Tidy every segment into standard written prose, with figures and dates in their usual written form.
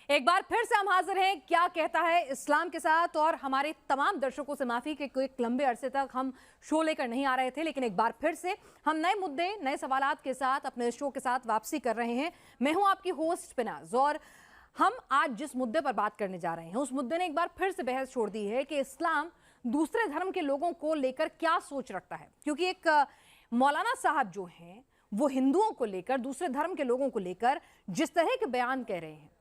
एक बार फिर से हम हाजिर हैं क्या कहता है इस्लाम के साथ। और हमारे तमाम दर्शकों से माफी कि कोई लंबे अरसे तक हम शो लेकर नहीं आ रहे थे, लेकिन एक बार फिर से हम नए मुद्दे नए सवालात के साथ अपने शो के साथ वापसी कर रहे हैं। मैं हूं आपकी होस्ट पिनाज और हम आज जिस मुद्दे पर बात करने जा रहे हैं उस मुद्दे ने एक बार फिर से बहस छोड़ दी है कि इस्लाम दूसरे धर्म के लोगों को लेकर क्या सोच रखता है। क्योंकि एक मौलाना साहब जो हैं वो हिंदुओं को लेकर, दूसरे धर्म के लोगों को लेकर जिस तरह के बयान कह रहे हैं,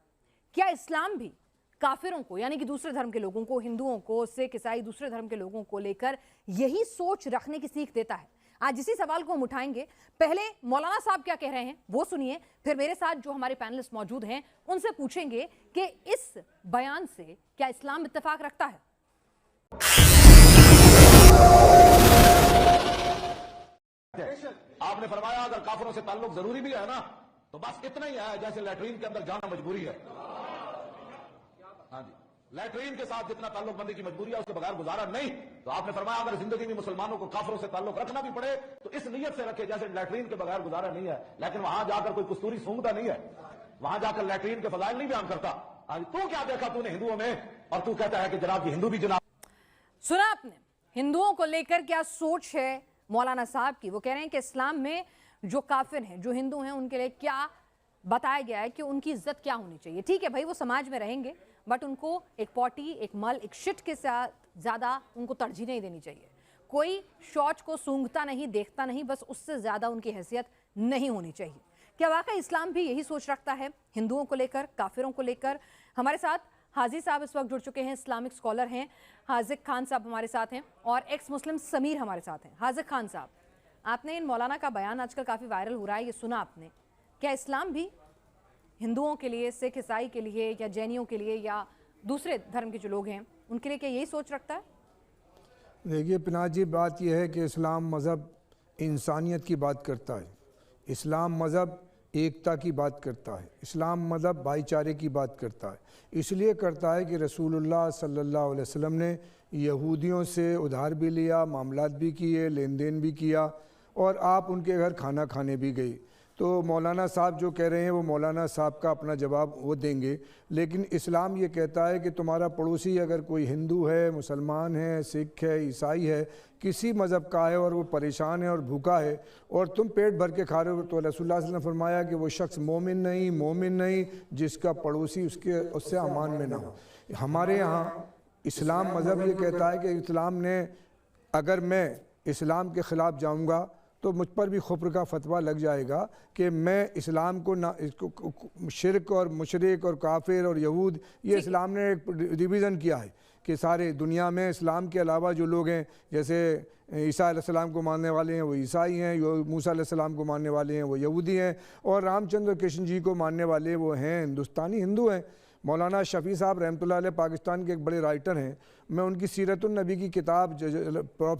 क्या इस्लाम भी काफिरों को यानी कि दूसरे धर्म के लोगों को, हिंदुओं को, सिख ईसाई दूसरे धर्म के लोगों को लेकर यही सोच रखने की सीख देता है? आज इसी सवाल को हम उठाएंगे। पहले मौलाना साहब क्या कह रहे हैं वो सुनिए, फिर मेरे साथ जो हमारे पैनलिस्ट मौजूद हैं उनसे पूछेंगे कि इस बयान से क्या इस्लाम इत्तेफाक रखता है। आपने फरमाया अगर काफिरों से ताल्लुक जरूरी भी है ना तो बस इतना ही है जैसे लैट्रीन के अंदर जाना मजबूरी है। हाँ जी, लैट्रीन के साथ जितना ताल्लुकबंदी की मजबूरी है उसके बगैर गुजारा नहीं। तो आपने फरमाया अगर जिंदगी में मुसलमानों को काफिरों से ताल्लुक रखना भी पड़े तो इस नीयत से रखे जैसे लैट्रीन के बगैर गुजारा नहीं है। लेकिन वहां जाकर कोई कस्तूरी सूंघता नहीं है, वहां जाकर लैट्रीन के फजाइल नहीं बयान करता। आज तू क्या देखा तूने हिंदुओं में और तू कहता है कि जनाब जी हिंदू भी जनाब। सुना आपने हिंदुओं को लेकर क्या सोच है मौलाना साहब की। वो कह रहे हैं कि इस्लाम में जो काफिर हैं, जो हिंदू हैं, उनके लिए क्या बताया गया है कि उनकी इज्जत क्या होनी चाहिए। ठीक है भाई, वो समाज में रहेंगे बट उनको एक पॉटी, एक मल, एक शिट के साथ ज्यादा उनको तरजीह नहीं देनी चाहिए। कोई शौच को सूंघता नहीं, देखता नहीं, बस उससे ज्यादा उनकी हैसियत नहीं होनी चाहिए। क्या वाकई इस्लाम भी यही सोच रखता है हिंदुओं को लेकर, काफिरों को लेकर? हमारे साथ हाजी साहब इस वक्त जुड़ चुके हैं, इस्लामिक स्कॉलर हैं। हाजिक खान साहब हमारे साथ हैं और एक्स मुस्लिम समीर हमारे साथ हैं। हाजिक खान साहब, आपने इन मौलाना का बयान आजकल काफ़ी वायरल हो रहा है, ये सुना आपने। क्या इस्लाम भी हिंदुओं के लिए, सिख ईसाई के लिए या जैनियों के लिए या दूसरे धर्म के जो लोग हैं उनके लिए क्या यही सोच रखता है? देखिए पिनाज जी, बात यह है कि इस्लाम मज़हब इंसानियत की बात करता है। इस्लाम मज़हब एकता की बात करता है। इस्लाम मज़हब भाईचारे की बात करता है। इसलिए करता है कि रसूलुल्लाह सल्लल्लाहु अलैहि वसल्लम ने यहूदियों से उधार भी लिया, मामलात भी किए, लेन देन भी किया और आप उनके घर खाना खाने भी गए। तो मौलाना साहब जो कह रहे हैं वो मौलाना साहब का अपना जवाब वो देंगे, लेकिन इस्लाम ये कहता है कि तुम्हारा पड़ोसी अगर कोई हिंदू है, मुसलमान है, सिख है, ईसाई है, किसी मज़हब का है और वो परेशान है और भूखा है और तुम पेट भर के खा रहे हो, तो रसूलुल्लाह सल्लल्लाहु अलैहि वसल्लम ने फरमाया कि वो शख्स मोमिन नहीं जिसका पड़ोसी उससे अमान में ना हो। हमारे यहाँ इस्लाम मज़हब ये कहता है कि इस्लाम ने, अगर मैं इस्लाम के ख़िलाफ़ जाऊँगा तो मुझ पर भी खुफ्र का फतवा लग जाएगा कि मैं इस्लाम को ना, इसको शिरक और मुशरिक और काफिर और यहूद, ये इस्लाम ने एक डिवीज़न किया है कि सारे दुनिया में इस्लाम के अलावा जो लोग हैं, जैसे ईसा अलैहिस्सलाम को मानने वाले हैं वो ईसाई हैं, मूसा अलैहिस्सलाम को मानने वाले हैं वो यहूदी हैं और रामचंद्र कृष्ण जी को मानने वाले वो हैं हिंदुस्तानी हिंदू हैं। मौलाना शफ़ी साहब रहमतुल्लाह अलैह पाकिस्तान के एक बड़े राइटर हैं। मैं उनकी सीरतुन नबी की किताब प्रॉफिट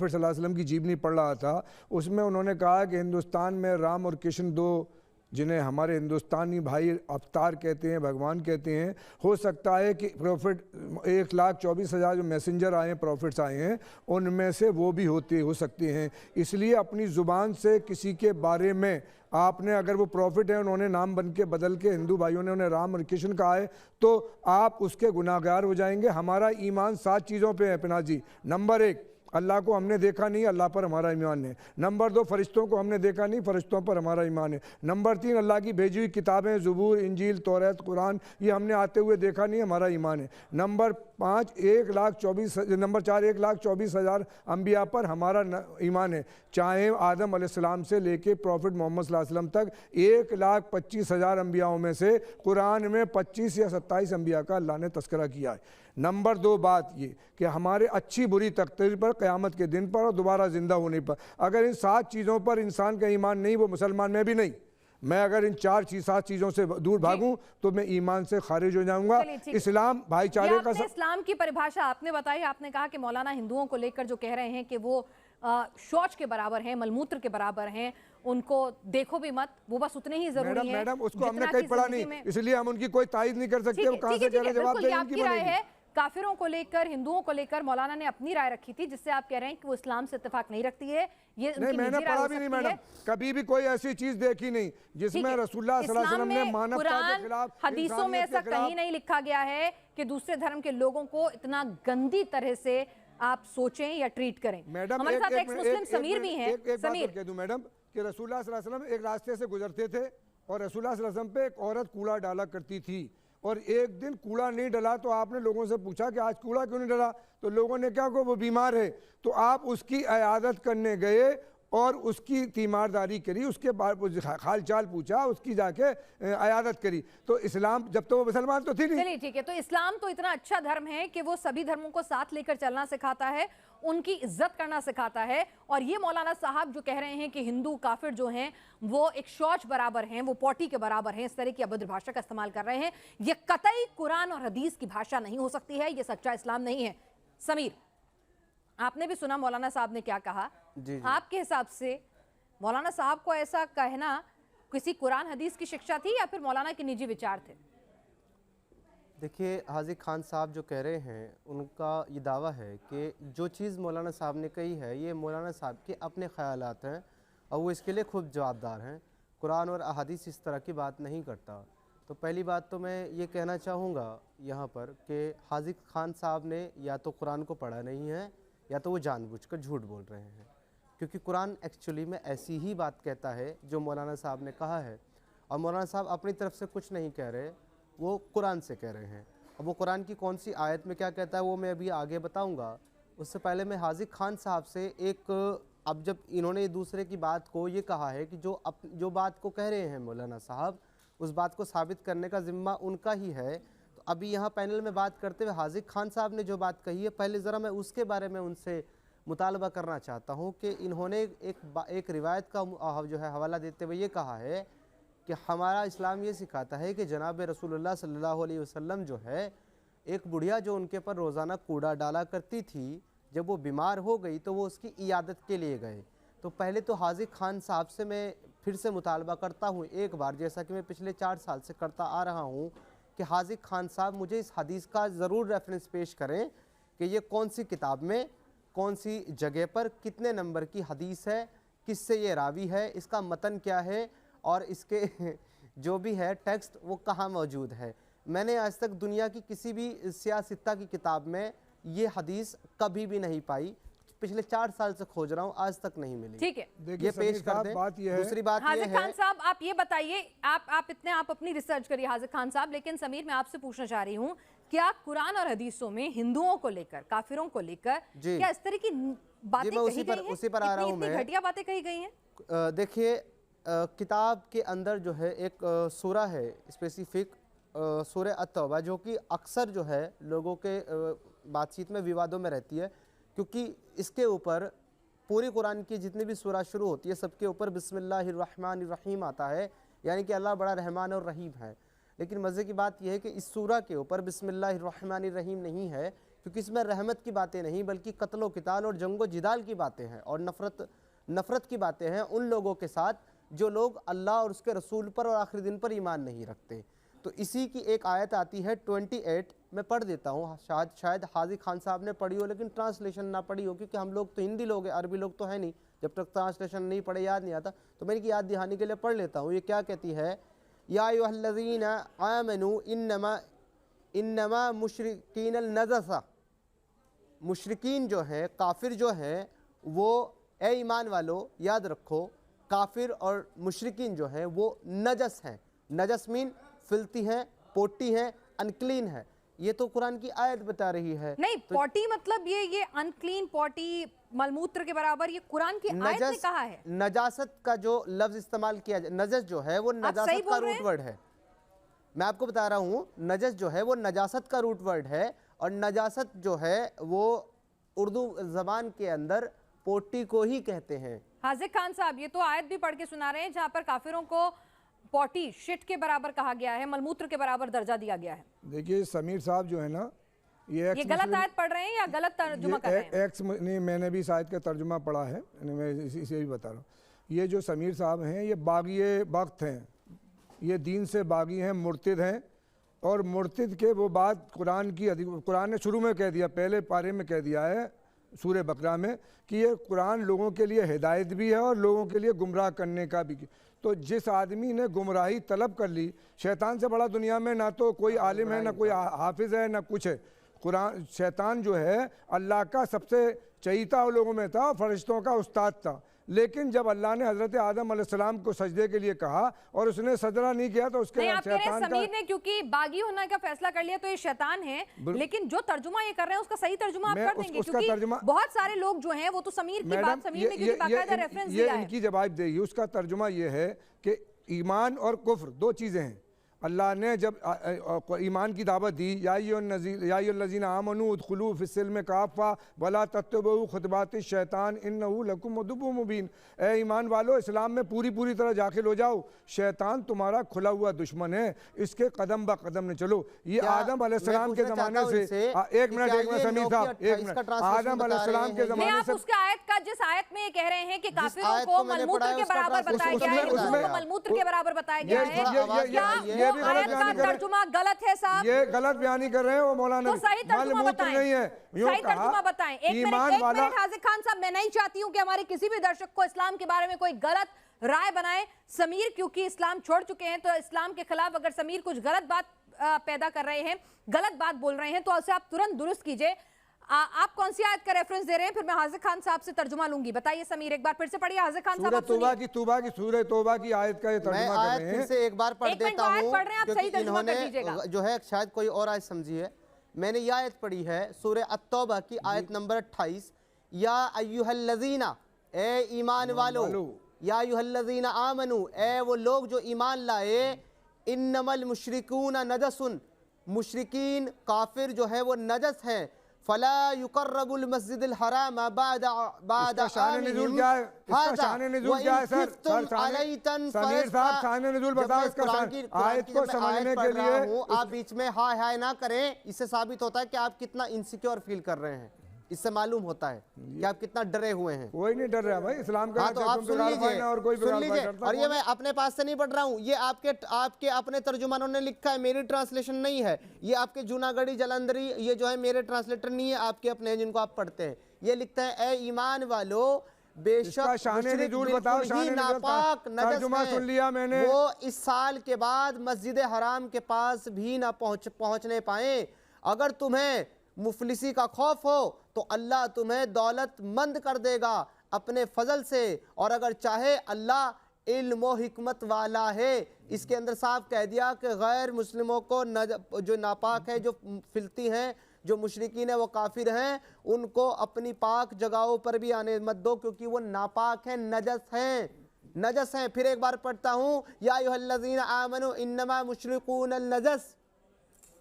सल्लल्लाहु अलैहि वसल्लम की जीवनी पढ़ रहा था। उसमें उन्होंने कहा कि हिंदुस्तान में राम और कृष्ण दो, जिन्हें हमारे हिंदुस्तानी भाई अवतार कहते हैं, भगवान कहते हैं, हो सकता है कि प्रॉफिट 1,24,000 जो मैसेंजर आए हैं, प्रॉफिट्स आए हैं, उनमें से वो भी हो सकते हैं। इसलिए अपनी ज़ुबान से किसी के बारे में आपने, अगर वो प्रॉफिट है, उन्होंने नाम बन के बदल के हिंदू भाइयों ने उन्हें राम और कृष्ण कहा है, तो आप उसके गुनाहगार हो जाएंगे। हमारा ईमान 7 चीज़ों पे है पिनाज जी। नंबर 1, अल्लाह को हमने देखा नहीं, अल्लाह पर हमारा ईमान है। नंबर 2, फरिश्तों को हमने देखा नहीं, फरिश्तों पर हमारा ईमान है। नंबर 3, अल्लाह की भेजी हुई किताबें ज़बूर, इंजील, तौरात, कुरान, ये हमने आते हुए देखा नहीं, हमारा ईमान है। नंबर 4, 1,24,000 अम्बिया पर हमारा ईमान है, चाहे आदम अलैहिस्सलाम से लेके प्रॉफिट मोहम्मद सल्लल्लाहु अलैहि वसल्लम तक 1,25,000 अम्बियाओं में से कुरान में 25 या 27 अम्बिया का अल्लाह ने तस्करा किया है। नंबर 2 बात ये कि हमारे अच्छी बुरी तकदीर पर, क़यामत के दिन पर और दोबारा ज़िंदा होने पर, अगर इन 7 चीज़ों पर इंसान का ईमान नहीं, वो मुसलमान में भी नहीं। मैं अगर इन 7 चीज़ों से दूर भागूं तो मैं ईमान से खारिज हो जाऊंगा। इस्लाम भाईचारे का इस्लाम की परिभाषा आपने बताई। आपने कहा कि मौलाना हिंदुओं को लेकर जो कह रहे हैं कि वो शौच के बराबर हैं, मलमूत्र के बराबर हैं, उनको देखो भी मत, वो बस उतने ही जरूरी हैं। मैडम उसको हमने कहीं पढ़ा नहीं, इसलिए हम उनकी कोई तायद नहीं कर सकते। वो कहां से कह रहे, जवाब दें। आपकी राय है, काफिरों को लेकर, हिंदुओं को लेकर मौलाना ने अपनी राय रखी थी, जिससे आप कह रहे हैं कि वो इस्लाम से इत्तेफाक नहीं रखती है। ये नहीं, मैंने पढ़ा भी नहीं मैडम, कभी भी कोई ऐसी चीज देखी नहीं जिसमें रसूलुल्लाह सल्लल्लाहु अलैहि वसल्लम ने मानवता के खिलाफ, हदीसों में ऐसा कहीं नहीं लिखा गया है कि दूसरे धर्म के लोगों को इतना गंदी तरह से आप सोचें या ट्रीट करें। मैडम हमारे साथ एक्स मुस्लिम समीर भी हैं। एक बात कह दूं मैडम कि रसूलुल्लाह सल्लल्लाहु अलैहि वसल्लम एक रास्ते से गुजरते थे और रसूलुल्लाह सल्लल्लाहु अलैहि वसल्लम पे एक औरत कूड़ा डाला करती थी, और एक दिन कूड़ा नहीं डला तो आपने लोगों से पूछा कि आज कूड़ा क्यों नहीं डला, तो लोगों ने क्या कहा वो बीमार है, तो आप उसकी इयादत करने गए और उसकी तीमारदारी करी, उसके बाद हाल चाल पूछा, उसकी जाके इयादत करी। तो इस्लाम, जब तो वो मुसलमान तो थी नहीं। चलिए ठीक है, तो इस्लाम तो इतना अच्छा धर्म है कि वो सभी धर्मों को साथ लेकर चलना सिखाता है, उनकी इज्जत करना सिखाता है। और ये मौलाना साहब जो कह रहे हैं कि हिंदू काफिर जो हैं वो एक शौच बराबर हैं, वो पॉटी के बराबर हैं, इस तरह की अभद्र भाषा का इस्तेमाल कर रहे हैं, ये कतई कुरान और हदीस की भाषा नहीं हो सकती है, ये सच्चा इस्लाम नहीं है। समीर, आपने भी सुना मौलाना साहब ने क्या कहा। जी। आपके हिसाब से मौलाना साहब को ऐसा कहना किसी कुरान हदीस की शिक्षा थी या फिर मौलाना के निजी विचार थे? देखिए, हाजी खान साहब जो कह रहे हैं उनका ये दावा है कि जो चीज़ मौलाना साहब ने कही है ये मौलाना साहब के अपने ख्यालात हैं और वो इसके लिए खुद जवाबदार हैं। कुरान और अहादीस इस तरह की बात नहीं करता। तो पहली बात तो मैं ये कहना चाहूँगा यहाँ पर कि हाजी खान साहब ने या तो कुरान को पढ़ा नहीं है या तो वो जानबूझकर झूठ बोल रहे हैं, क्योंकि कुरान एक्चुअली में ऐसी ही बात कहता है जो मौलाना साहब ने कहा है। और मौलाना साहब अपनी तरफ से कुछ नहीं कह रहे, वो कुरान से कह रहे हैं। अब वो कुरान की कौन सी आयत में क्या कहता है वो मैं अभी आगे बताऊंगा। उससे पहले मैं हाजी खान साहब से एक, अब जब इन्होंने दूसरे की बात को ये कहा है कि जो बात को कह रहे हैं मौलाना साहब, उस बात को साबित करने का ज़िम्मा उनका ही है। तो अभी यहाँ पैनल में बात करते हुए हाजी खान साहब ने जो बात कही है, पहले ज़रा मैं उसके बारे में उनसे मुतालबा करना चाहता हूँ कि इन्होंने एक रिवायत का जो है हवाला देते हुए ये कहा है कि हमारा इस्लाम ये सिखाता है कि जनाब रसूलुल्लाह सल्लल्लाहु अलैहि वसल्लम जो है, एक बुढ़िया जो उनके पर रोज़ाना कूड़ा डाला करती थी, जब वो बीमार हो गई तो वो उसकी इयादत के लिए गए। तो पहले तो हाजी खान साहब से मैं फिर से मुतालबा करता हूँ एक बार, जैसा कि मैं पिछले 4 साल से करता आ रहा हूँ, कि हाजी खान साहब मुझे इस हदीस का ज़रूर रेफरेंस पेश करें कि ये कौन सी किताब में, कौन सी जगह पर, कितने नंबर की हदीस है, किससे ये रावी है, इसका मतन क्या है और इसके जो भी है टेक्स्ट वो कहाँ मौजूद है। मैंने आज तक दुनिया की किसी भी सियासत्ता की किताब में ये हदीस कभी भी नहीं पाई। पिछले 4 साल से खोज रहा हूँ, आज तक नहीं मिली। ठीक है, देखिए ये पेश कर दें। बात ये है, दूसरी बात ये हाजिर है, खान साहब आप ये बताइए, आप अपनी रिसर्च करिए हाजिर खान साहब, लेकिन समीर मैं आपसे पूछना चाह रही हूँ, क्या कुरान और हदीसों में हिंदुओं को लेकर, काफिरों को लेकर क्या इस तरह की बातें कही गई हैं? उसी पर आ रहा हूँ मैं। घटिया बातें कही गई हैं? देखिए, किताब के अंदर जो है एक सूरा है स्पेसिफिक, सूरह अत-तौबा, जो कि अक्सर जो है लोगों के बातचीत में विवादों में रहती है, क्योंकि इसके ऊपर पूरी कुरान की जितनी भी सूरा शुरू होती है सबके ऊपर बिस्मिल्लाहिर्रहमानिर्रहीम आता है, यानी कि अल्लाह बड़ा रहमान और रहीम है। लेकिन मज़े की बात यह है कि इस सूरा के ऊपर बिस्मिल्लाहिर्रहमानिर्रहीम नहीं है, क्योंकि इसमें रहमत की बातें नहीं बल्कि कत्लो किताल और जंगो जिदाल की बातें हैं और नफ़रत की बातें हैं उन लोगों के साथ जो लोग अल्लाह और उसके रसूल पर और आखिरी दिन पर ईमान नहीं रखते। तो इसी की एक आयत आती है 28, मैं पढ़ देता हूँ, शायद हाजी खान साहब ने पढ़ी हो लेकिन ट्रांसलेशन ना पढ़ी हो, क्योंकि हम लोग तो हिंदी लोग हैं, अरबी लोग तो है नहीं, जब तक ट्रांसलेशन नहीं पढ़े याद नहीं आता। तो मैं इनकी याद दिहानी के लिए पढ़ लेता हूँ। ये क्या कहती है, या अय्युहल्लज़ीना आमनू इन्नमा मुशरिकीन नजसा, मुशरिकीन जो है, काफिर जो है, वो ए ईमान वालो याद रखो, काफिर और मुशरिकीन जो है वो नजस हैं। नजस मीन फिल्ती हैं, पोटी हैं, अनक्लीन है। ये तो कुरान की आयत बता रही है। नहीं, तो पॉटी मतलब ये अनक्लीन पॉटी मलमूत्र के बराबर, ये कुरान की आयत में कहा है। नजासत का जो लफ्ज इस्तेमाल किया जाए, नजस जो है वो नजासत का रूट वर्ड है। मैं आपको बता रहा हूँ, नजस जो है वो नजासत का रूट वर्ड है, और नजासत जो है वो उर्दू जबान के अंदर पोटी को ही कहते हैं। हाजिर खान साहब ये तो आयत भी पढ़ के सुना रहे हैं जहाँ पर काफिरों को पॉटी शिट के बराबर कहा गया है, मलमूत्र के बराबर दर्जा दिया गया है। देखिए समीर साहब जो है ना, ये गलत आयत पढ़ रहे हैं या गलत तर्जुमा कर रहे हैं? नहीं, मैंने भी शायद का तर्जुमा पढ़ा है, मैं इसे भी बता रहा हूँ। ये जो समीर साहब हैं ये बागी वक्त हैं, ये दीन से बागी हैं, मुर्तिद हैं, और मुर्तिद के वो बात कुरान ने शुरू में कह दिया, पहले पारे में कह दिया है सूरह बकरा में कि ये कुरान लोगों के लिए हिदायत भी है और लोगों के लिए गुमराह करने का भी। तो जिस आदमी ने गुमराही तलब कर ली, शैतान से बड़ा दुनिया में ना तो कोई आलिम है, ना कोई हाफिज है, ना कुछ है। कुरान शैतान जो है अल्लाह का सबसे चहीता लोगों में था, फरिश्तों का उस्ताद था। लेकिन जब अल्लाह ने हजरत आदम अलैहिस्सलाम को सजदे के लिए कहा और उसने सजदा नहीं किया तो उसके बाद शैतान का समीर ने क्योंकि बागी होने का फैसला कर लिया तो ये शैतान है। लेकिन जो तर्जुमा ये कर रहे हैं उसका सही तर्जुमा आप कर देंगे, क्योंकि बहुत सारे लोग जो हैं वो तो समीर की बात, समीर ने क्योंकि बाकायदा रेफरेंस दिया है। इनकी जवाब देगी, उसका तर्जुमा ये है कि ईमान और कुफ्र दो चीजें हैं। अल्लाह ने जब ईमान की दावत दी, या अय्युहल्लज़ीना आमनू उदखुलू फिस्सिल्म काफ़ा वला तत्तबऊ खुतबाति शैतान इन्नहु लकुम अदुव्वुम मुबीन। ए ईमान वालो, इस्लाम में पूरी तरह दाखिल हो जाओ, शैतान तुम्हारा खुला हुआ दुश्मन है, इसके कदम ब कदम न चलो। ये आदम अलैहिस्सलाम के ज़माने से, एक मिनट समीर साहब, एक मिनट, आदम अलैहिस्सलाम के ज़माने से उसके आयत का, जिस आयत में ये कह रहे हैं कि काफिरों को मलमूत्र के बराबर बताया गया है, हिंदुओं को मलमूत्र के बराबर बताया गया है, ये भी गलत बयानी कर रहे हैं। तर्जुमा गलत है साहब, ये गलत बयानी कर रहे हैं वो मौलाना। तो सही तर्जुमा बताएं, नहीं है, सही तर्जुमा बताएं। एक मिनट हाजिर खान साहब, मैं नहीं चाहती हूं कि हमारे किसी भी दर्शक को इस्लाम के बारे में कोई गलत राय बनाए। समीर क्योंकि इस्लाम छोड़ चुके हैं, तो इस्लाम के खिलाफ अगर समीर कुछ गलत बात पैदा कर रहे हैं, गलत बात बोल रहे हैं, तो उसे आप तुरंत दुरुस्त कीजिए। आप कौन सी आयत का रेफरेंस दे रहे हैं, फिर मैं हाजिर खान साहब से तर्जुमा लूंगी। बताइए समीर, एक बार फिर से पढ़िए। हाजिर खान साहब, सूरह तौबा की आयत का ये तर्जुमा कर रहे हैं। फिर से एक बार पढ़ देता हूं, क्योंकि इन्होंने जो है शायद कोई और आयत समझी है। मैंने ये आयत पढ़ी है सूरह अत-तौबा की आयत नंबर 28, या अय्युहल्लज़ीना, ए ईमान वालो, या अय्युहल्लज़ीना आमनू, ए वो लोग जो ईमान लाए, इन्नमल मुशरिकून नजसुन, मुशरिकीन काफिर जो है वो नजस हैं, फला युकर्रबुल मस्जिदिल हराम बादा शान नज़ूल क्या है? इसका शान नज़ूल क्या है सर? समीर साहब, शान नज़ूल बताओ इसका। आयत को समझने के लिए आप बीच में हाय हाय ना करें, इससे साबित होता है कि आप कितना इनसिक्योर फील कर रहे हैं। इससे मालूम होता है कि आप कितना डरे हुए हैं। कोई नहीं डर रहा भाई, इस्लाम का। हाँ, तो आप सुन लीजिए, और कोई सुन लीजिए। और ये मैं अपने पास से नहीं पढ़ रहा हूँ, ये आपके अपने तर्जुमानों ने लिखा है, मेरी ट्रांसलेशन नहीं है। ये आपके जूनागढ़ी जलंधरी, ये जो है मेरे ट्रांसलेटर नहीं है, आपके अपने हैं जिनको आप पढ़ते हैं। ये लिखता है, ए ईमान वालो, बेशक नापाक नजस सुन लिया मैंने, वो इस साल के बाद मस्जिद हराम के पास भी ना पहुंचने पाए। अगर तुम्हें मुफलिसी का खौफ हो तो अल्लाह तुम्हें दौलतमंद कर देगा अपने फजल से, और अगर चाहे अल्लाह इल्म व हिकमत वाला है। इसके अंदर साफ कह दिया कि गैर मुस्लिमों को जो नापाक है, जो फिल्ती हैं, जो मुशरिकीन है, वो काफिर हैं, उनको अपनी पाक जगहों पर भी आने मत दो, क्योंकि वो नापाक हैं, नजस हैं। फिर एक बार पढ़ता हूँ, या अय्युहल्लज़ीना आमनू इन्नमा मुशरिकून नजस।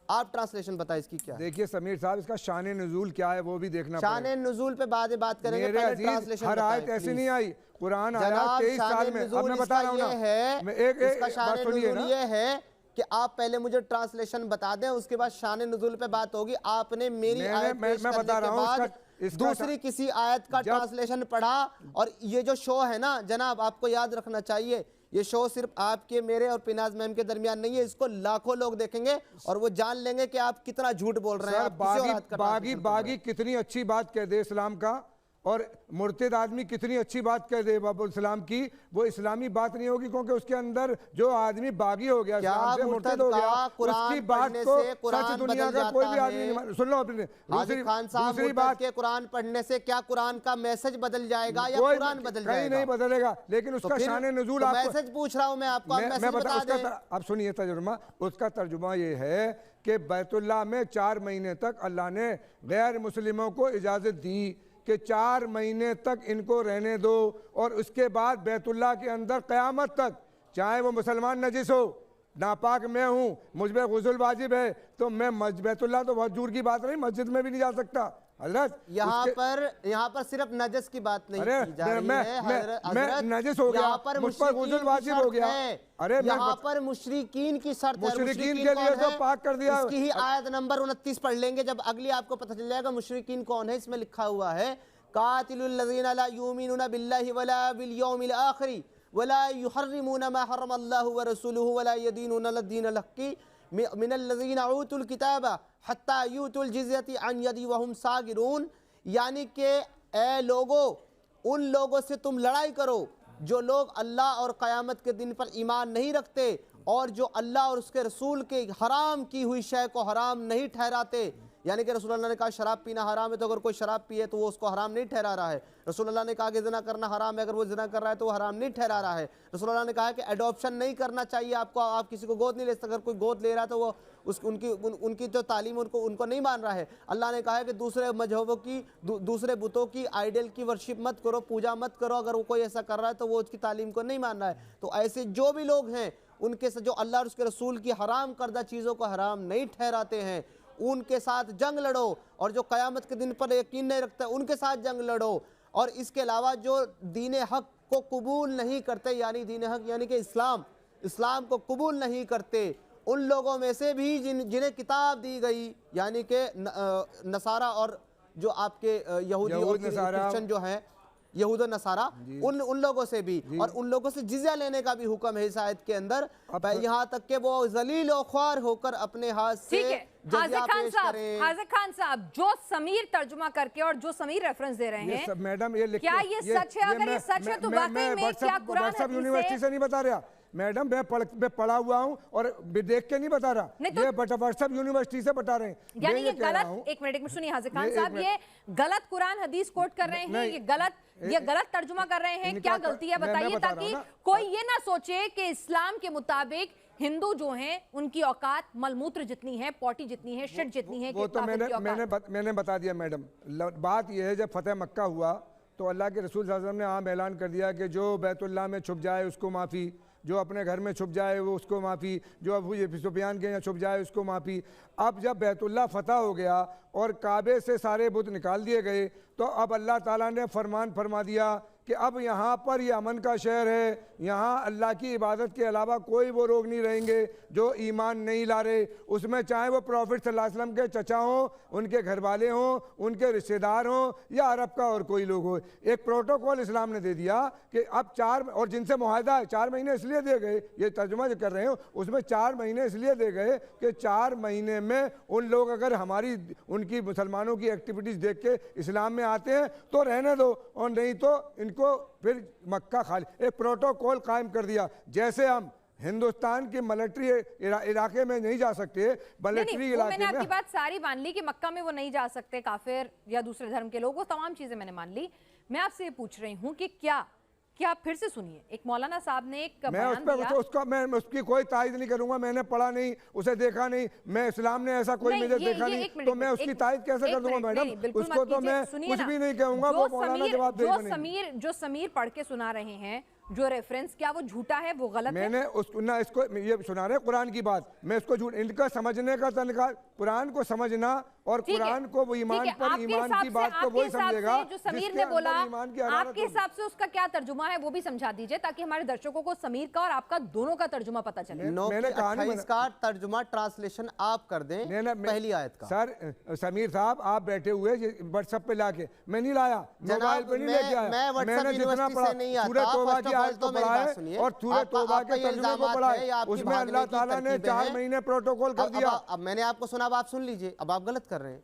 आप ट्रांसलेशन बताएं इसकी क्या? देखिए समीर साहब, इसका शान नुज़ूल क्या है वो भी देखना पड़ेगा। शान नुज़ूल पे बाद बात करेंगे, पहले ट्रांसलेशन हर आयत ऐसी नहीं आई। कुरान आया 23 साल में। अब मैं बता रहा हूं ना, इसका शान नुज़ूल ये है कि आप पहले मुझे ट्रांसलेशन बता दें, उसके बाद शान नुज़ूल पे बात होगी। आपने मेरी आयत पेश करने के बाद दूसरी किसी आयत का ट्रांसलेशन पढ़ा, और ये जो शो है ना जनाब, आपको याद रखना चाहिए, ये शो सिर्फ आपके, मेरे और पिनाज मैम के दरमियान नहीं है। इसको लाखों लोग देखेंगे और वो जान लेंगे कि आप कितना झूठ बोल रहे हैं। बागी कितनी अच्छी बात कह दे इस्लाम का, और मुर्तिद आदमी कितनी अच्छी बात कह दे बाबू इस्लाम की, वो इस्लामी बात नहीं होगी, क्योंकि उसके अंदर जो आदमी बागी हो गया, इस्लाम से मुर्तिद हो गया, उसकी बात को सच दुनिया का कोई भी आदमी नहीं। सुन लो अपने दूसरी बात के कुरान पढ़ने से क्या कुरान का मैसेज बदल जाएगा या कुरान बदल जाएगा? नहीं बदलेगा, लेकिन उसका शान नुज़ूल मैसेज पूछ रहा हूं मैं आपको, अब सुनिए तर्जुमा। उसका तर्जुमा ये है कि बैतुल्लाह में 4 महीने तक अल्लाह ने गैर मुस्लिमों को इजाजत दी कि 4 महीने तक इनको रहने दो, और उसके बाद बैतुल्लाह के अंदर क़यामत तक, चाहे वो मुसलमान नजिस हो, नापाक मैं हूँ, मुझ पर गुस्ल वाजिब है, तो मैं बैतुल्लाह तो बहुत दूर की बात नहीं, मस्जिद में भी नहीं जा सकता। हजरत यहाँ पर सिर्फ नजस की बात नहीं की जा रही है। मैं नजस हो गया, मुझ पर गुस्ल वाजिब हो गया। अरे यहाँ पर मुशरिकीन की शर्त है, मुशरिकीन के लिए तो पाक कर दिया। इसकी ही आयत नंबर 29 पढ़ लेंगे, जब अगली आपको पता चल जाएगा मुशरिकीन कौन है। इसमें लिखा हुआ है, कातिलुल लज़ीना ला युमिनूना बिल्लाहि वला बिल यौमिल आखिर वला युहर्रिमूना मा हर्रमल्लाहु व रसूलुहु वला यदीनूना लद्दीनल हक़्क़ि मिनल्लज़ीना ऊतुल किताब हत्ता यूतुल जिज़्यति अन यदि वहुम सागिरून, यानी कि ए लोगों, उन लोगों से तुम लड़ाई करो जो लोग अल्लाह और क़यामत के दिन पर ईमान नहीं रखते और जो अल्लाह और उसके रसूल के हराम की हुई शय को हराम नहीं ठहराते। यानी कि रसूलुल्लाह ने कहा शराब पीना हराम है, तो अगर कोई शराब पिए तो वो उसको हराम नहीं ठहरा रहा है। रसूलुल्लाह ने कहा कि ज़िना करना हराम है, अगर वो ज़िना कर रहा है तो वो हराम नहीं ठहरा रहा है। रसूलुल्लाह ने कहा कि एडॉप्शन नहीं करना चाहिए आपको, आप किसी को गोद नहीं ले सकते, अगर कोई गोद ले रहा है तो वो उनकी जो तालीम उनको नहीं मान रहा है। अल्लाह ने कहा है कि दूसरे मजहबों की दूसरे बुतों की आइडल की वर्शिप मत करो, पूजा मत करो, अगर वो कोई ऐसा कर रहा है तो वो उसकी तालीम को नहीं मान रहा है। तो ऐसे जो भी लोग हैं उनके साथ जो अल्लाह और उसके रसूल की हराम करदा चीज़ों को हराम नहीं ठहराते हैं उनके साथ जंग लड़ो, और जो क़यामत के दिन पर यकीन नहीं रखते उनके साथ जंग लड़ो। और इसके अलावा जो दीन हक को कबूल नहीं करते, यानी दीन हक यानी कि इस्लाम को कबूल नहीं करते, उन लोगों में से भी जिन्हें किताब दी गई, यानी कि नसारा और जो आपके यहूदी और क्रिश्चियन जो हैं यहूद और नसारा, उन लोगों से भी, और उन लोगों से जिज़्या लेने का भी हुक्म है इस आयत के अंदर, यहाँ तक कि वो जलील और ख्वार होकर अपने हाथ से हाज़िर खान साहब, जो समीर तर्जुमा करके और जो समीर रेफरेंस दे रहे हैं, मैडम ये क्या ये सच है? अगर ये सच है तो वाकई में क्या कुरान यूनिवर्सिटी से नहीं बता रहा मैडम, मैं पढ़ा हुआ हूँ और देख के नहीं बता रहा, ये व्हाट्सएप यूनिवर्सिटी से बता रहे हैं। यानी ये गलत, एक मिनट सुनिए हाज़िर खान साहब, ये गलत कुरान हदीस कोट कर रहे हैं, ये गलत तर्जुमा कर रहे हैं, क्या गलती है बताइए, ताकि कोई ये ना सोचे कि इस्लाम के मुताबिक हिंदू जो हैं उनकी औकात मलमूत्र जितनी है, पॉटी जितनी है, शिट जितनी है। वो तो मैंने बता दिया मैडम। बात यह है, जब फतेह मक्का हुआ तो अल्लाह के रसूल सल्लल्लाहु अलैहि वसल्लम ने आम ऐलान कर दिया कि जो बैतुल्लाह में छुप जाए उसको माफ़ी, जो अपने घर में छुप जाए वो उसको माफ़ी, जो अबू सुफियान के यहाँ छुप जाए उसको माफ़ी। अब जब बैतुल्लाह फतह हो गया और काबे से सारे बुत निकाल दिए गए तो अब अल्लाह ताला ने फरमान फरमा दिया कि अब यहाँ पर ये अमन का शहर है, यहाँ अल्लाह की इबादत के अलावा कोई वो लोग नहीं रहेंगे जो ईमान नहीं ला रहे, उसमें चाहे वो प्रॉफिट सल्लल्लाहु अलैहि वसल्लम के चचा हों, उनके घर वाले हों, उनके रिश्तेदार हों या अरब का और कोई लोग हो। एक प्रोटोकॉल इस्लाम ने दे दिया कि अब 4 और जिनसे मुआहदा है 4 महीने इसलिए दे गए, ये तर्जुमा जो कर रहे हो उसमें 4 महीने इसलिए दे गए कि 4 महीने में उन लोग अगर हमारी उनकी मुसलमानों की एक्टिविटीज़ देख के इस्लाम में आते हैं तो रहने दो, और नहीं तो इनको फिर मक्का खाली। एक प्रोटोकॉल कायम कर दिया, जैसे हम हिंदुस्तान के मिलिट्री इलाके में नहीं जा सकते, मिलिट्री इलाके मैंने आपकी बात सारी मान ली कि मक्का में वो नहीं जा सकते काफिर या दूसरे धर्म के लोग, वो तमाम चीजें मैंने मान ली। मैं आपसे ये पूछ रही हूँ कि क्या आप फिर से सुनिए, एक मौलाना साहब ने एक बयान दिया, मैं उसकी कोई तायद नहीं करूंगा, मैंने पढ़ा नहीं, उसे देखा नहीं, मैं इस्लाम ने ऐसा कोई मुझे देखा नहीं, तो मैं उसकी तायद कैसे कर दूंगा मैडम? उसको तो मैं कुछ भी नहीं कहूंगा, वो मौलाना जवाब देगा। जो समीर पढ़ के सुना रहे हैं, जो रेफरेंस, क्या वो झूठा है, वो गलत मैंने ना इसको ये सुना रहे कुरान की बात, मैं इसको झूठ, इनका समझने का तरीका, कुरान को समझना और कुरान को वो ईमान पर ईमान की बात को वही समझेगा जो समीर ने बोला। आपके हिसाब से उसका क्या तर्जुमा है वो भी समझा दीजिए, ताकि हमारे दर्शकों को समीर का और आपका दोनों का तर्जुमा पता चले। मैंने कहा इसका तर्जुमा ट्रांसलेशन आप कर दें पहली आयत का। सर समीर साहब आप बैठे हुए व्हाट्सएप पे लाके, मैं नहीं लाया, मोबाइल पे नहीं लेके आया, मैंने जितना पढ़ा सूरह तौबा की आयत को पढ़ा है और सूरह तौबा के तर्जुमे को पढ़ा है, उसमें अल्लाह ताला ने 4 महीने प्रोटोकॉल कर दिया। अब मैंने आपको सुना, अब आप सुन लीजिए, अब आप गलत कर रहे हैं,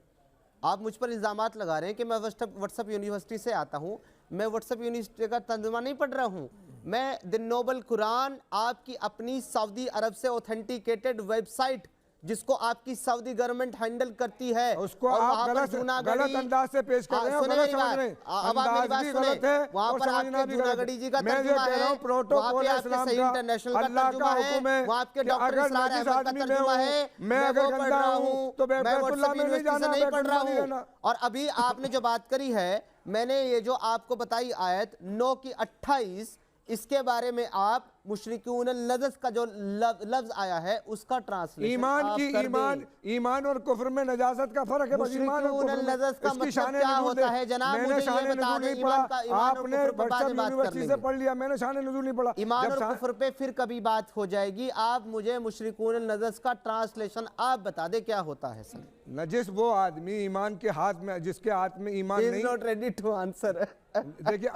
आप मुझ पर इल्जामात लगा रहे हैं कि मैं व्हाट्सएप यूनिवर्सिटी से आता हूं। मैं व्हाट्सएप यूनिवर्सिटी का तर्जुमा नहीं पढ़ रहा हूं, मैं द नोबल कुरान आपकी अपनी सऊदी अरब से ऑथेंटिकेटेड वेबसाइट जिसको आपकी सऊदी गवर्नमेंट हैंडल करती है, उसको आप गलत अंदाज से पेश कर रहे हैं, गलत समझ रहे हैं, अंदाज भी गलत है वहां पर आपके जूनागढ़ी जी का तर्जुमा है, प्रोटोकॉल इस्लाम का, इंटरनेशनल का अल्लाह का हुक्म है, वहां आपके डॉक्टर इस्लाम अहमद का तर्जुमा है, मैं अगर गंदा हूं तो मैं बैतुल्लाह में नहीं जाना, नहीं पढ़ रहा हूं। और अभी आपने जो बात करी है, मैंने ये जो आपको बताई आयत 9 की 28, इसके बारे में आप मुशरिकून नजस का जो लफ्ज आया है उसका ट्रांसलेशन ईमान और कुफ्र में नजासत का फर्क है। मुशरिकून नजस का मतलब क्या होता है जनाब, मुझे ये बता दें। आपने व्हाट्सएप यूनिवर्सिटी से पढ़ लिया, मैंने शान नुज़ूल नहीं पढ़ा। ईमान और कुफ्र पे फिर कभी बात हो जाएगी, आप मुझे मुशरिकून नजस का ट्रांसलेशन आप बता दें क्या होता है। सर नजिस वो आदमी ईमान के हाथ में, जिसके हाथ में ईमान नहीं, नॉट रेडी टू आंसर। देखिए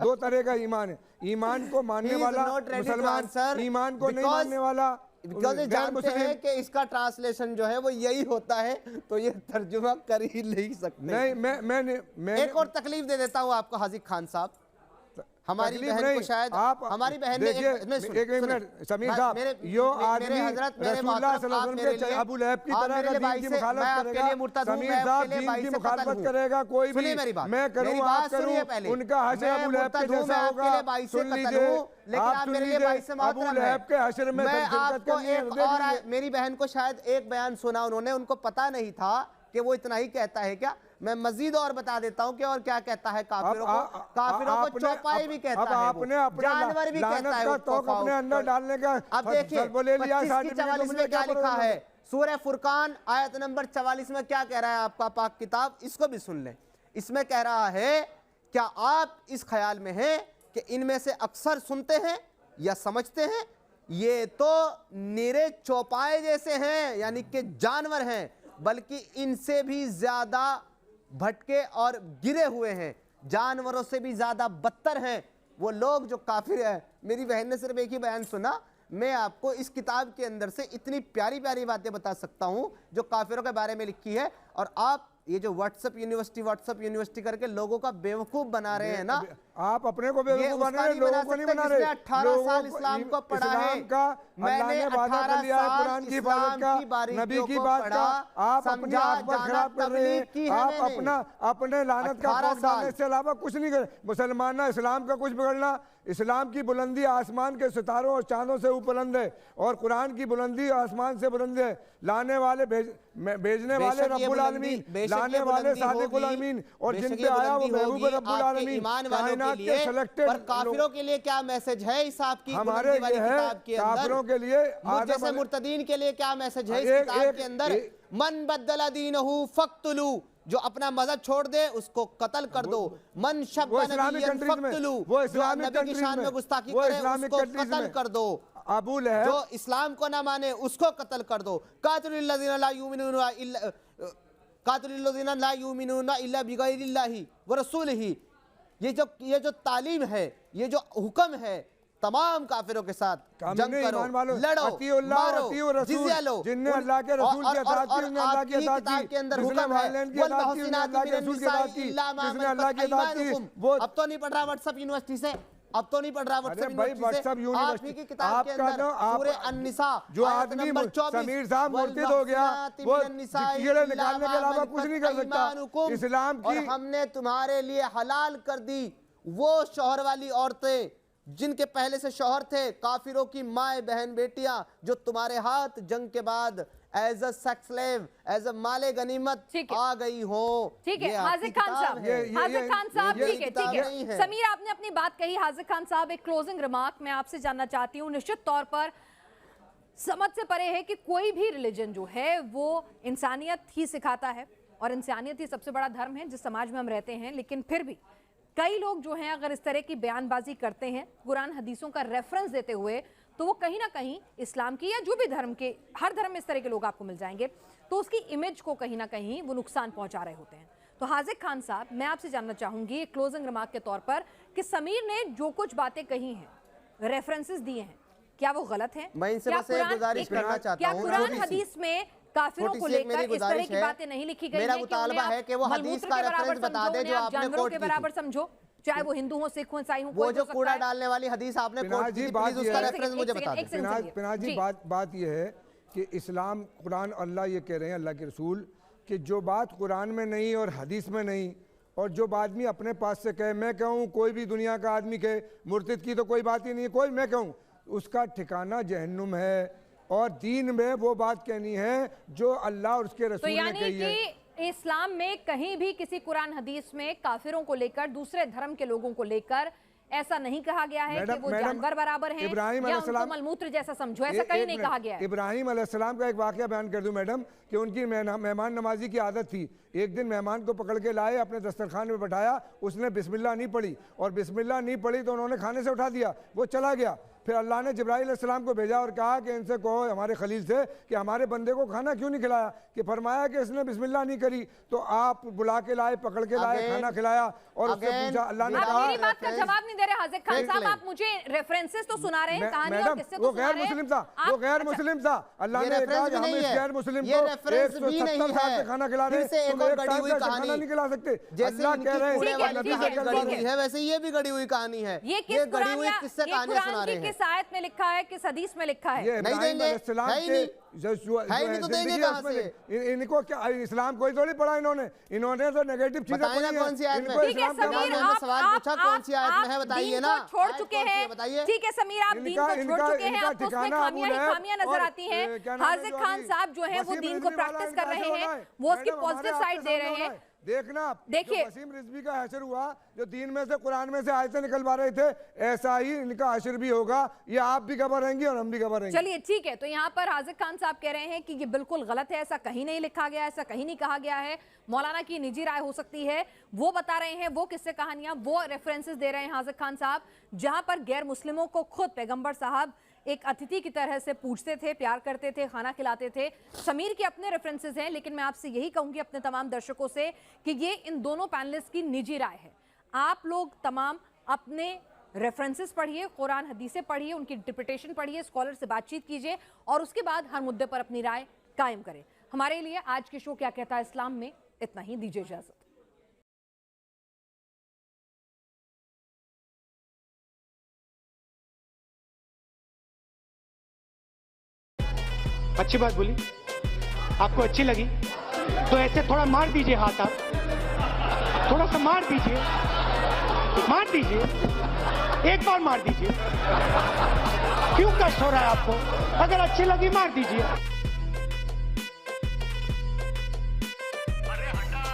2 तरह का ईमान है, ईमान को मानने वाला मुसलमान, ईमान को नहीं मानने वाला बिकॉज ये जानते हैं कि इसका ट्रांसलेशन जो है वो यही होता है, तो ये तर्जुमा कर ही नहीं सकते। नहीं, मैं एक और तकलीफ दे देता हूँ आपको हाजी खान साहब, हमारी बहन को शायद हमारी बहन ने एक मिनट समीर साहब, यो आदमी रसूलुल्लाह सल्लल्लाहु अलैहि वसल्लम के अबू लहब की तरह का दीन की मुखालफत करेगा। समीर साहब दीन की मुखालफत करेगा कोई भी, मैं करूं आप करूं, उनका हश्र अबू लहब के जैसा होगा। सुन लीजिए, आप सुन लीजिए, अबू लहब के हश्र में शिरकत करनी है। और मेरी बहन को शायद एक बयान सुना उन्होंने, उनको पता नहीं था कि वो इतना ही कहता है क्या। मैं मजीद और बता देता हूं कि और क्या कहता है काफिरों को चौपाई भी कहता है, आपने जानवर भी कहता है, अपने अंदर डालने का। अब देखिए 25-44 में क्या लिखा है, सूरह फुरकान आयत नंबर 44 में क्या कह रहा है आपका पाक किताब, इसको भी सुन लें। इसमें कह रहा है, क्या आप इस ख्याल में हैं कि इनमें से अक्सर सुनते हैं या समझते हैं, ये तो निरे चौपाए जैसे हैं, यानी कि जानवर हैं, बल्कि इनसे भी ज्यादा भटके और गिरे हुए हैं, जानवरों से भी ज्यादा बदतर हैं वो लोग जो काफिर हैं। मेरी बहन ने सिर्फ एक ही बयान सुना, मैं आपको इस किताब के अंदर से इतनी प्यारी प्यारी बातें बता सकता हूं जो काफिरों के बारे में लिखी है। और आप ये जो व्हाट्सएप यूनिवर्सिटी करके लोगों का बेवकूफ बना रहे हैं ना, आप अपने को बेवकूफ बना रहे हैं, लोगों को नहीं बना रहे। 18 साल इस्लाम को पढ़ा है, मैंने 18 साल इस्लाम की नबी की बात का आप अपनी आंख पर खराब कर रहे हैं। आप अपने लानत का खौफ डालने से अलावा कुछ नहीं कर। मुसलमान इस्लाम का कुछ बिगड़ना, इस्लाम की बुलंदी आसमान के सितारों और चांदों से बुलंद है, और कुरान की बुलंदी आसमान से बुलंद है। लाने वाले भेजने वाले रब्बुल आलमीन, लाने वाले सादिकुल अमीन, और जिन पे आया वो महबूब रब्बुल आलमीन। कायनात के सिलेक्टेड। पर काफिरों के लिए क्या मैसेज है इस आपकी हमारे वाली किताब के अंदर? काफिरों के लिए, जैसे मुर्तदीन के लिए क्या मैसेज है इस किताब के अंदर? मन बद्दला दीनहु फक्तुलू, जो अपना मजहब छोड़ दे उसको कत्ल कर दो। मन शब्बा नबिय्यन फक्तुलू, जो नबी की शान में गुस्ताखी करे उसको कत्ल कर दो। अबू लहब जो इस्लाम को ना माने उसको कत्ल कर दो। कातिलुल्लज़ीना ला युमिनूना इल्ला बिगैरिल्लाहि व रसूलिही, ये जो तालीम है, ये जो हुक्म है, तमाम काफिरों के साथ जंग करो, लड़ो, मारो, जिज़्या लो। जिन्हें अल्लाह के रसूल की अताअत की, उन्हें अल्लाह की अताअत की। के अंदर हुक्म है, अब तो नहीं पढ़ रहा व्हाट्सएप यूनिवर्सिटी से, अब तो नहीं पढ़ रहा व्हाट्सएप यूनिवर्सिटी की किताब के अंदर सूरह अन-निसा जो आदमी समीर साहब मुर्तिद हो गया, वो कीड़े निकालने के अलावा कुछ नहीं कर सकता। इस्लाम की, और हमने तुम्हारे लिए हलाल कर दी वो शौहर वाली औरतें जिनके पहले से शौहर थे, काफिरों की माए बहन बेटियां, जो तुम्हारे हाथ जंग के बाद as a sex slave, as a माले गनीमत आ गई हो। ठीक है हाजिर खान साहब, हाजिर खान साहब, ठीक है ठीक है। समीर आपने अपनी बात कही। हाजिर खान साहब, एक क्लोजिंग रिमार्क मैं आपसे जानना चाहती हूँ। निश्चित तौर पर समझ से परे है कि कोई भी रिलीजन जो है वो इंसानियत ही सिखाता है, और इंसानियत ही सबसे बड़ा धर्म है जिस समाज में हम रहते हैं। लेकिन फिर भी कई लोग जो हैं अगर इस तरह की बयानबाजी करते हैं कुरान हदीसों का रेफरेंस देते हुए, तो वो कहीं ना कहीं इस्लाम की या जो भी धर्म के, हर धर्म में इस तरह के लोग आपको मिल जाएंगे, तो उसकी इमेज को कहीं ना कहीं वो नुकसान पहुंचा रहे होते हैं। तो हाजिर खान साहब, मैं आपसे जानना चाहूंगी एक क्लोजिंग रिमार्क के तौर पर कि समीर ने जो कुछ बातें कही हैं, रेफरेंसेस दिए हैं, क्या वो गलत है? मैं इनसे बस एक गुजारिश करना चाहता हूं, क्या कुरान हदीस में काफिरों को लेकर इस तरह की बातें नहीं लिखी गई? मेरा मुतालबा है कि वो हदीस का रेफरेंस बता दे जो आपने कोट की, बराबर समझो, चाहे वो हिंदू हो, सिख हो, ईसाई हो। वो जो कूड़ा डालने वाली हदीस आपने कोट की, प्लीज उसका रेफरेंस मुझे बता दें। पिनाजी, बात ये है कि इस्लाम, कुरान, अल्लाह ये कह रहे हैं, अल्लाह के रसूल, कि जो बात कुरान में नहीं और हदीस में नहीं, और जो आदमी अपने पास से कहे, मैं कहूँ कोई भी दुनिया का आदमी कहे मुर्तिद की तो कोई बात ही नहीं है, कोई मैं कहूँ, उसका ठिकाना जहन्नुम है। और दीन में वो बात कहनी है जो अल्लाह और उसके रसूल ने कही है। इस्लाम में कहीं भी किसी कुरान हदीस में काफिरों को लेकर, दूसरे धर्म के लोगों को लेकर ऐसा नहीं कहा गया है कि वो जानवर बराबर हैं या उनको मलमूत्र जैसा समझो, ऐसा कहीं नहीं कहा गया है। इब्राहिम अलैहिस्सलाम का एक वाकया बयान कर दूं मैडम, कि उनकी मेहमान नमाजी की आदत थी। एक दिन मेहमान को पकड़ के लाए, अपने दस्तरखान में बैठाया, उसने बिस्मिल्लाह नहीं पढ़ी, और बिस्मिल्लाह नहीं पढ़ी तो उन्होंने खाने से उठा दिया, वो चला गया। फिर अल्लाह ने जिब्राइल अलैहिस्सलाम को भेजा और कहा कि इनसे कहो हमारे खलील से कि हमारे बंदे को खाना क्यों नहीं खिलाया, कि फरमाया कि इसने बिस्मिल्लाह नहीं करी, तो आप बुला के लाए, पकड़ के लाए, खाना खिलाया और उससे पूछा। अल्लाह ने आप कहा मेरी बात का जवाब नहीं दे रहे हाजिक खान साहब, आप मुझे रेफरेंसेस तो सुना रहे हैं, कहानी और किस्से तो वो सुना गैर रहे हैं। मुस्लिम था, वो गैर मुस्लिम था। अल्लाह ने कहा कि हम इस गैर मुस्लिम को 170 साल से खाना खिला रहे हैं, तुम एक टाइम का खाना नहीं खिला सकते। अल्लाह कह रहे हैं वैसे ये भी गड़ी हुई कहानी है, ये किस गड़ी हुई किस्से कहानियां सुना रहे हैं। किस आयत में लिखा है, किस हदीस में लिखा है? ये नहीं देंगे, है ही नहीं, तो देंगे कहां से? इनको क्या इस्लाम कोई थोड़ी पढ़ा इन्होंने, इन्होंने तो नेगेटिव चीजें बताइए ना कौन सी आयत में। ठीक है समीर, आप सवाल पूछा कौन सी आयत में है, बताइए ना। छोड़ चुके हैं, बताइए। ठीक है समीर, आप दीन को छोड़ चुके हैं, आपको उसमें खामियां ही खामियां नजर आती हैं। हाजिक खान साहब जो है वो दीन को प्रैक्टिस कर रहे हैं, वो उसकी पॉजिटिव साइड दे रहे हैं। देखना, देखिए वसीम रिजवी का हशर हुआ, जो दीन में से कुरान में से आयतें निकलवा रहे थे, ऐसा ही इनका हशर भी होगा। ये आप भी खबर रहेंगी और हम भी खबर रहेंगे। चलिए ठीक है, तो यहाँ पर हाजिक खान साहब कह रहे हैं कि ये बिल्कुल गलत है, ऐसा कहीं नहीं लिखा गया, ऐसा कहीं नहीं कहा गया है, मौलाना की निजी राय हो सकती है, वो बता रहे हैं, वो किस्से कहानियां, वो रेफरेंसेस दे रहे हैं हाजिक खान साहब, जहां पर गैर मुस्लिमों को खुद पैगंबर साहब एक अतिथि की तरह से पूछते थे, प्यार करते थे, खाना खिलाते थे। समीर के अपने रेफरेंसेस हैं, लेकिन मैं आपसे यही कहूंगी अपने तमाम दर्शकों से कि ये इन दोनों पैनलिस्ट की निजी राय है। आप लोग तमाम अपने रेफरेंसेस पढ़िए, कुरान हदीसें पढ़िए, उनकी इंटरप्रिटेशन पढ़िए, स्कॉलर से बातचीत कीजिए और उसके बाद हर मुद्दे पर अपनी राय कायम करें। हमारे लिए आज के शो क्या कहता है इस्लाम में इतना ही, दीजिए इजाजत। अच्छी बात बोली, आपको अच्छी लगी तो ऐसे थोड़ा मार दीजिए हाथ, आप थोड़ा सा मार दीजिए, एक बार मार दीजिए। क्यों कष्ट हो रहा है आपको? अगर अच्छी लगी मार दीजिए।